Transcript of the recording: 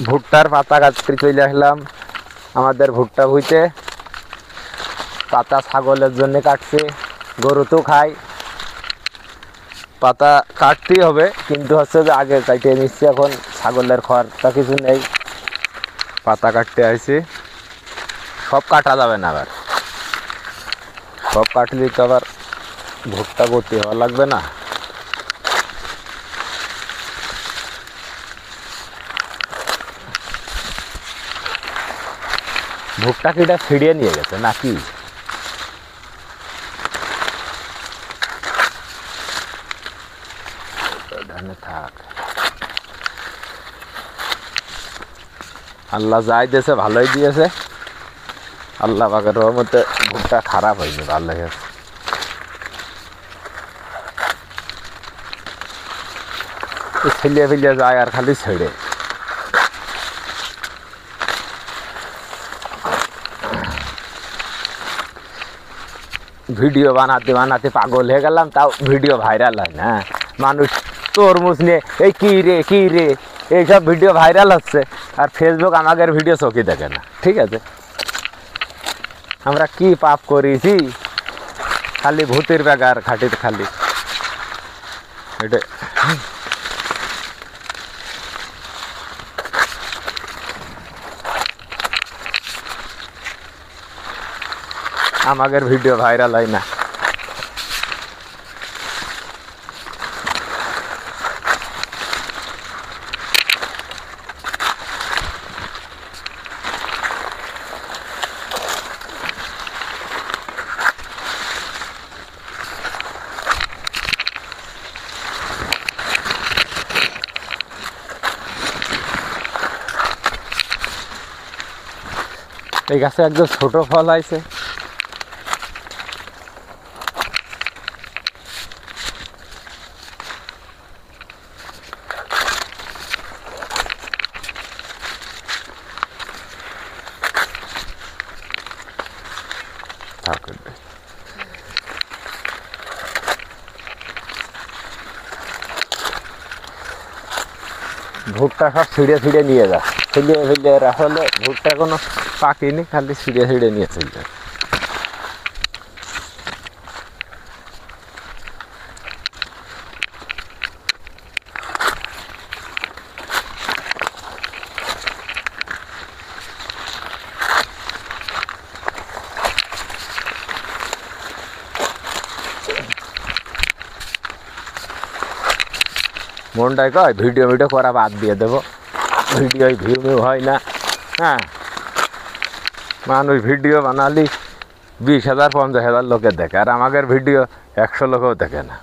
ভুট্টার পাতা কাটতে চলে আসলাম আমাদের ভুট্টা ভুইতে। পাতা ছাগলের জন্য কাটছে, গরু তো খায়, পাতা কাটতেই হবে, কিন্তু হচ্ছে যে আগে কাটিয়ে নিচ্ছি, এখন ছাগলের খড়টা কিছু নেই, পাতা কাটতে আসছি। সব কাটা যাবে না, আবার সব কাটলে তো আবার ভুট্টা করতে হওয়া লাগবে না। ভুট্টা কিটা ছিঁড়িয়ে নিয়ে গেছে নাকি? থাক, আল্লাহ যাই দিয়েছে ভালোই দিয়েছে, আল্লাহ পাকের রহমতে ভুট্টা খারাপ হয়নি, ভালো হয়েছে। ছেলিয়ে ফেলিয়ে যায় আর খালি ছেড়ে। ভিডিও বানাতে বানাতে পাগল হয়ে গেলাম, তাও ভিডিও ভাইরাল হয় না। মানুষ তরমুজ নিয়ে এই কী রে কী রে এইসব ভিডিও ভাইরাল হচ্ছে, আর ফেসবুক আমাদের ভিডিও চোখে দেখে না। ঠিক আছে, আমরা কি পাপ করেছি, খালি ভূতের ব্যাগার খাটিতে খালি এটা। আমাদের ভিডিও ভাইরাল হয় না। এই গাছে একদম ছোট ফল হয়েছে। ভুট্টা সব ছিঁড়ে ছিঁড়ে নিয়ে যা, ছিঁড়িয়ে ফেলিয়ে রাখলে ভুট্টা কোনো পাকিনি, খালি ছিঁড়ে ছিঁড়ে নিয়ে চলে যায়। মনটাই কয় ভিডিও করা বাদ দিয়ে দেবো, ভিডিও ভিউ হয় না। হ্যাঁ, মানুষ ভিডিও বানালি 20,000 50,000 লোকে দেখে, আর আমাদের ভিডিও 100 লোকেও দেখে না।